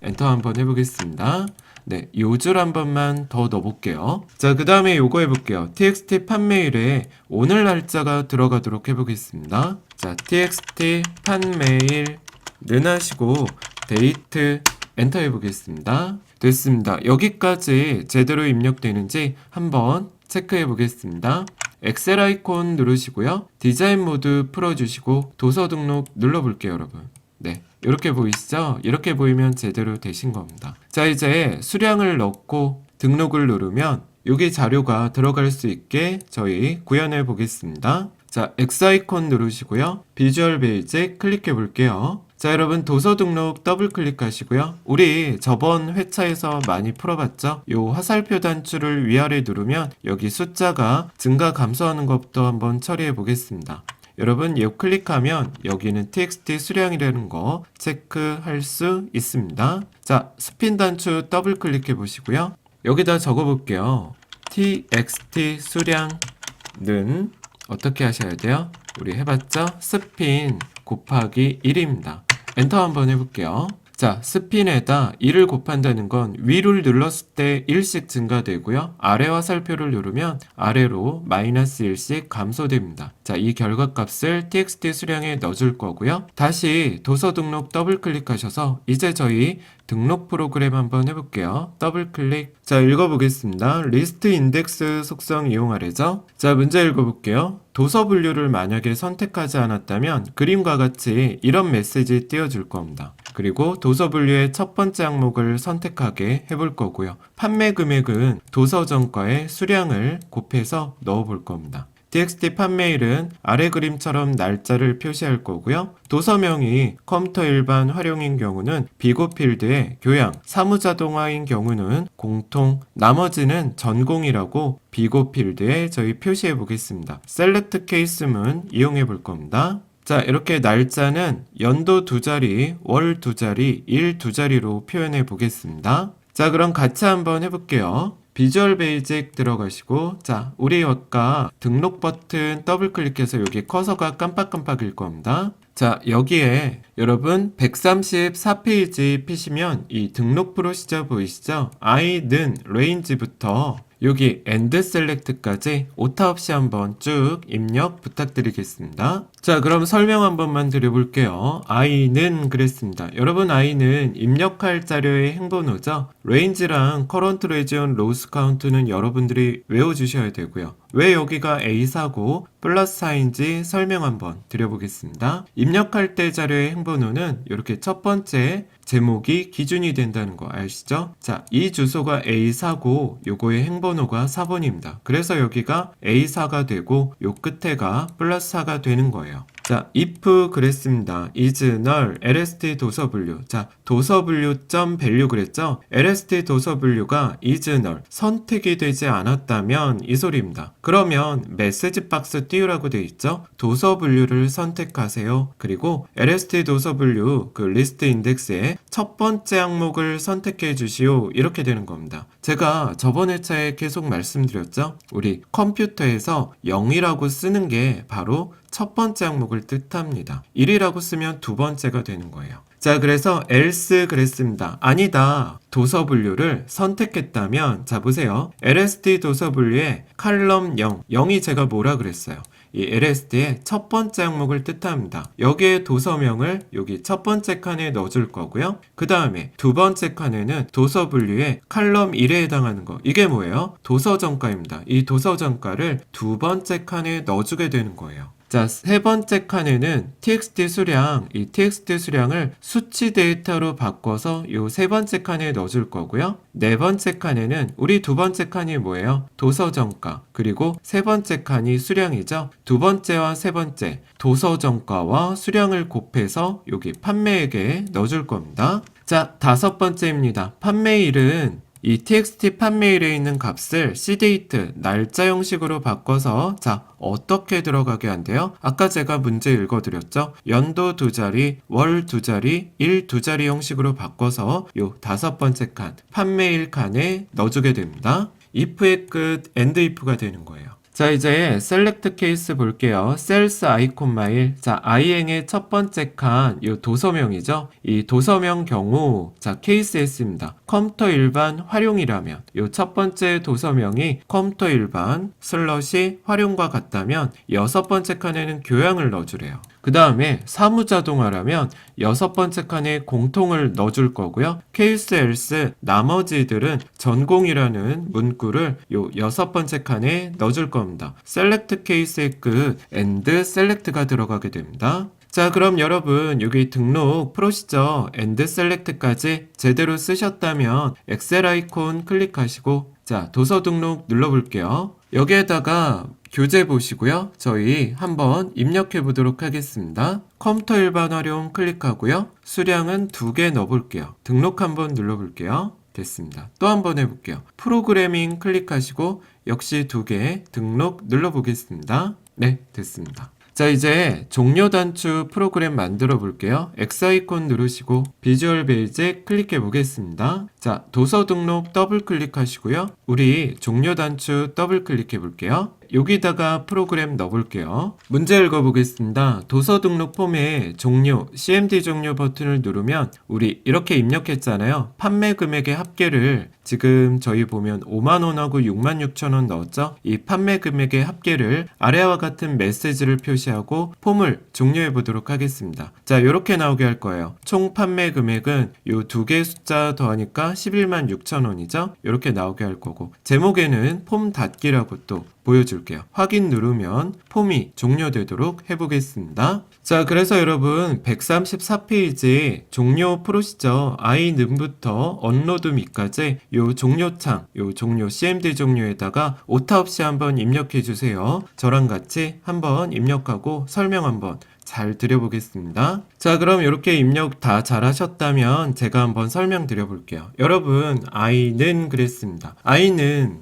엔터 한번 해보겠습니다. 네, 요 줄 한 번만 더 넣어볼게요. 자, 그 다음에 요거 해볼게요. txt 판메일에 오늘 날짜가 들어가도록 해보겠습니다. 자, txt 판메일 는 하시고 데이트 엔터 해보겠습니다. 됐습니다. 여기까지 제대로 입력되는지 한번 체크해 보겠습니다. 엑셀 아이콘 누르시고요. 디자인 모드 풀어주시고 도서 등록 눌러볼게요, 여러분. 네, 이렇게 보이시죠? 이렇게 보이면 제대로 되신 겁니다. 자, 이제 수량을 넣고 등록을 누르면 여기 자료가 들어갈 수 있게 저희 구현해 보겠습니다. 자, X 아이콘 누르시고요. 비주얼 베이직 클릭해 볼게요. 자, 여러분 도서 등록 더블 클릭하시고요. 우리 저번 회차에서 많이 풀어봤죠? 요 화살표 단추를 위아래 누르면 여기 숫자가 증가 감소하는 것부터 한번 처리해 보겠습니다. 여러분 요 클릭하면 여기는 txt 수량이라는 거 체크할 수 있습니다. 자, 스핀 단추 더블 클릭해 보시고요. 여기다 적어 볼게요. txt 수량은 어떻게 하셔야 돼요? 우리 해봤죠? 스핀 곱하기 1입니다. 엔터 한번 해볼게요. 자, 스핀에다 1을 곱한다는 건 위를 눌렀을 때 1씩 증가되고요. 아래 화살표를 누르면 아래로 마이너스 1씩 감소됩니다. 자, 이 결과값을 txt 수량에 넣어줄 거고요. 다시 도서 등록 더블 클릭하셔서 이제 저희 등록 프로그램 한번 해볼게요. 더블 클릭. 자, 읽어보겠습니다. 리스트 인덱스 속성 이용하래죠. 자, 문제 읽어볼게요. 도서 분류를 만약에 선택하지 않았다면 그림과 같이 이런 메시지 띄워줄 겁니다. 그리고 도서 분류의 첫 번째 항목을 선택하게 해볼 거고요. 판매 금액은 도서 정가의 수량을 곱해서 넣어볼 겁니다. txt 판매일은 아래 그림처럼 날짜를 표시할 거고요. 도서명이 컴퓨터 일반 활용인 경우는 비고 필드에 교양, 사무자동화인 경우는 공통, 나머지는 전공이라고 비고 필드에 저희 표시해 보겠습니다. 셀렉트 케이스문 이용해 볼 겁니다. 자, 이렇게 날짜는 연도 2자리, 월 2자리, 일 2자리로 표현해 보겠습니다. 자, 그럼 같이 한번 해볼게요. 비주얼 베이직 들어가시고, 자, 우리 아까 등록 버튼 더블 클릭해서 여기 커서가 깜빡깜빡일 겁니다. 자, 여기에 여러분 134페이지 피시면 이 등록 프로시저 보이시죠? I는 range부터 여기 end select까지 오타 없이 한번 쭉 입력 부탁드리겠습니다. 자, 그럼 설명 한 번만 드려볼게요. I는 그랬습니다. 여러분 I는 입력할 자료의 행번호죠. range랑 current region loss count는 여러분들이 외워주셔야 되고요. 왜 여기가 A4고 플러스 4인지 설명 한번 드려보겠습니다. 입력할 때 자료의 행번호는 이렇게 첫 번째 제목이 기준이 된다는 거 아시죠? 자, 이 주소가 A4고 요거의 행번호가 4번입니다. 그래서 여기가 A4가 되고 요 끝에가 플러스 4가 되는 거예요. 자, if 그랬습니다. is null lst 도서 분류. 자, 도서 분류 .value 그랬죠? lst 도서 분류가 is null 선택이 되지 않았다면 이 소리입니다. 그러면 메시지 박스 띄우라고 돼 있죠? 도서 분류를 선택하세요. 그리고 lst 도서 분류 그 리스트 인덱스의 첫 번째 항목을 선택해 주시오. 이렇게 되는 겁니다. 제가 저번 회차에 계속 말씀드렸죠? 우리 컴퓨터에서 0이라고 쓰는 게 바로 첫 번째 항목을 뜻합니다. 1이라고 쓰면 두 번째가 되는 거예요. 자, 그래서 else 그랬습니다. 아니다. 도서 분류를 선택했다면, 자, 보세요. lst 도서 분류에 칼럼 0, 0이 제가 뭐라 그랬어요? 이 lst의 첫 번째 항목을 뜻합니다. 여기에 도서명을 여기 첫 번째 칸에 넣어줄 거고요. 그 다음에 두 번째 칸에는 도서 분류에 칼럼 1에 해당하는 거. 이게 뭐예요? 도서 정가입니다. 이 도서 정가를 두 번째 칸에 넣어주게 되는 거예요. 자, 세 번째 칸에는 txt 수량, 이 txt 수량을 수치 데이터로 바꿔서 이 세 번째 칸에 넣어줄 거고요. 네 번째 칸에는 우리 두 번째 칸이 뭐예요? 도서 정가. 그리고 세 번째 칸이 수량이죠. 두 번째와 세 번째 도서 정가와 수량을 곱해서 여기 판매액에 넣어줄 겁니다. 자, 다섯 번째입니다. 판매일은 이 txt 판매일에 있는 값을 cdate 날짜 형식으로 바꿔서 자, 어떻게 들어가게 한대요? 아까 제가 문제 읽어드렸죠? 연도 2자리, 월 2자리, 일 2자리 형식으로 바꿔서 요 다섯 번째 칸, 판매일 칸에 넣어주게 됩니다. if의 끝 end if가 되는 거예요. 자, 이제 셀렉트 케이스 볼게요. 셀스 아이콘 마일. 자, i행의 첫 번째 칸, 이 도서명이죠. 이 도서명 경우, 자, 케이스 S입니다. 컴퓨터 일반 활용이라면, 이 첫 번째 도서명이 컴퓨터 일반 슬러시 활용과 같다면, 여섯 번째 칸에는 교양을 넣어주래요. 그 다음에 사무자동화라면 여섯 번째 칸에 공통을 넣어줄 거고요. 케이스 else 나머지들은 전공이라는 문구를 요 여섯 번째 칸에 넣어줄 겁니다. 셀렉트 케이스의 끝 and select가 들어가게 됩니다. 자, 그럼 여러분 여기 등록 프로시저 and select까지 제대로 쓰셨다면 엑셀 아이콘 클릭하시고 자, 도서 등록 눌러볼게요. 여기에다가 교재 보시고요. 저희 한번 입력해 보도록 하겠습니다. 컴퓨터 일반 활용 클릭하고요. 수량은 2개 넣어볼게요. 등록 한번 눌러볼게요. 됐습니다. 또 한번 해볼게요. 프로그래밍 클릭하시고 역시 2개 등록 눌러보겠습니다. 네, 됐습니다. 자, 이제 종료 단추 프로그램 만들어 볼게요. X 아이콘 누르시고 비주얼 베이직 클릭해 보겠습니다. 자, 도서 등록 더블 클릭하시고요. 우리 종료 단추 더블 클릭해 볼게요. 여기다가 프로그램 넣어볼게요. 문제 읽어보겠습니다. 도서 등록 폼에 종료, CMD 종료 버튼을 누르면 우리 이렇게 입력했잖아요. 판매 금액의 합계를 지금 저희 보면 5만원하고 66,000원 넣었죠? 이 판매 금액의 합계를 아래와 같은 메시지를 표시하고 폼을 종료해 보도록 하겠습니다. 자, 이렇게 나오게 할 거예요. 총 판매 금액은 요 두 개의 숫자 더하니까 11만 6천원이죠? 이렇게 나오게 할 거고, 제목에는 폼 닫기라고 또 보여줄게요. 확인 누르면 폼이 종료되도록 해보겠습니다. 자, 그래서 여러분 134페이지 종료 프로시저 I는부터 언로드 밑까지 요 종료창, 요 종료 CMD 종료에다가 오타 없이 한번 입력해 주세요. 저랑 같이 한번 입력하고 설명 한번 잘 드려보겠습니다. 자, 그럼 이렇게 입력 다 잘하셨다면 제가 한번 설명드려 볼게요. 여러분, I는 그랬습니다. I는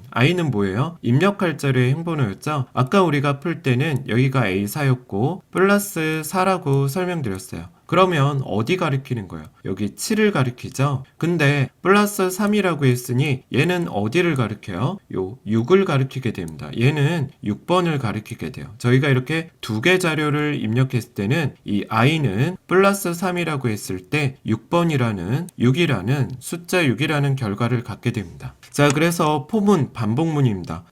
뭐예요? 입력할 자료의 행번호였죠? 아까 우리가 풀 때는 여기가 A4였고 플러스 4라고 설명드렸어요. 그러면 어디 가리키는 거예요? 여기 7을 가리키죠? 근데 플러스 3이라고 했으니 얘는 어디를 가리켜요? 요 6을 가리키게 됩니다. 얘는 6번을 가리키게 돼요. 저희가 이렇게 두 개 자료를 입력했을 때는 이 I는 플러스 3이라고 했을 때 6이라는 숫자 6이라는 결과를 갖게 됩니다. 자, 그래서 폼은 반복문입니다.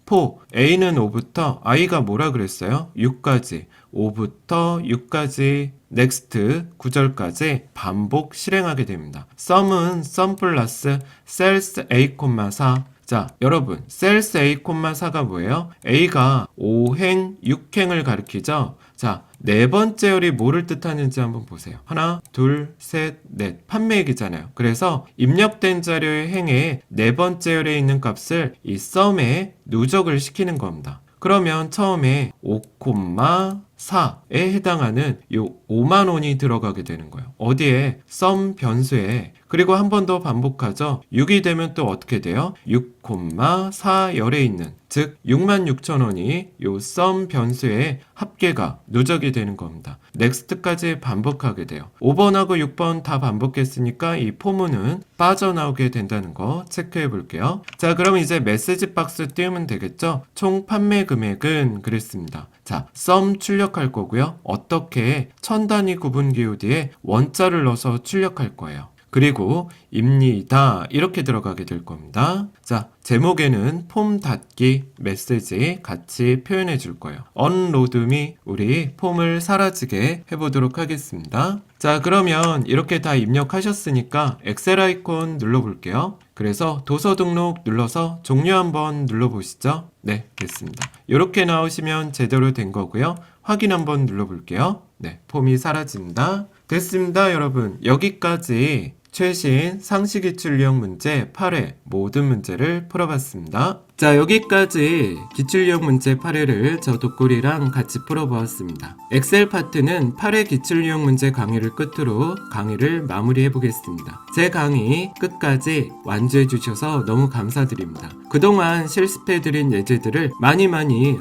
A는 5부터 I가 뭐라 그랬어요? 6까지. 5부터 6까지 넥스트 9절까지 반복 실행하게 됩니다. sum은 sum 플러스 cells a, 4. 자, 여러분, cells a, 4가 뭐예요? a가 5행, 6행을 가리키죠? 자, 네 번째 열이 뭐를 뜻하는지 한번 보세요. 하나, 둘, 셋, 넷. 판매액이잖아요. 그래서 입력된 자료의 행에 네 번째 열에 있는 값을 이 sum에 누적을 시키는 겁니다. 그러면 처음에 5,4에 해당하는 요 5만 원이 들어가게 되는 거예요. 어디에? sum 변수에. 그리고 한 번 더 반복하죠. 6이 되면 또 어떻게 돼요? 6,4열에 있는, 즉 66,000원이 요 sum 변수의 합계가 누적이 되는 겁니다. 넥스트까지 반복하게 돼요. 5번하고 6번 다 반복했으니까 이 포문은 빠져나오게 된다는 거 체크해 볼게요. 자, 그럼 이제 메시지 박스 띄우면 되겠죠? 총 판매 금액은 그랬습니다. 자, sum 출력할 거고요. 어떻게? 1000단위 구분 기호디에 원자를 넣어서 출력할 거예요. 그리고 입니다. 이렇게 들어가게 될 겁니다. 자, 제목에는 폼 닫기 메시지 같이 표현해 줄 거예요. 언로드 미 우리 폼을 사라지게 해보도록 하겠습니다. 자, 그러면 이렇게 다 입력하셨으니까 엑셀 아이콘 눌러볼게요. 그래서 도서 등록 눌러서 종료 한번 눌러보시죠. 네, 됐습니다. 이렇게 나오시면 제대로 된 거고요. 확인 한번 눌러볼게요. 네, 폼이 사라집니다. 됐습니다, 여러분. 여기까지 최신 상시기출 유형 문제 8회 모든 문제를 풀어봤습니다. 자, 여기까지 기출유형 문제 8회를 저 독구리랑 같이 풀어보았습니다. 엑셀 파트는 8회 기출유형 문제 강의를 끝으로 강의를 마무리해 보겠습니다. 제 강의 끝까지 완주해 주셔서 너무 감사드립니다. 그동안 실습해드린 예제들을 많이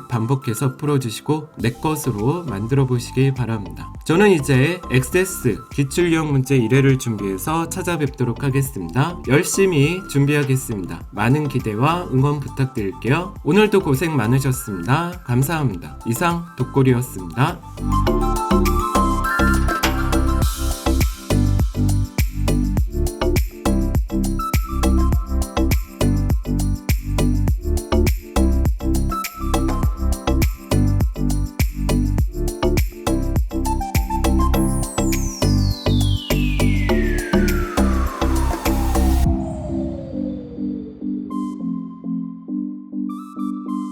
반복해서 풀어주시고 내 것으로 만들어 보시기 바랍니다. 저는 이제 엑세스 기출유형 문제 1회를 준비해서 찾아뵙도록 하겠습니다. 열심히 준비하겠습니다. 많은 기대와 응원 부탁드릴게요. 오늘도 고생 많으셨습니다. 감사합니다. 이상 독골이었습니다.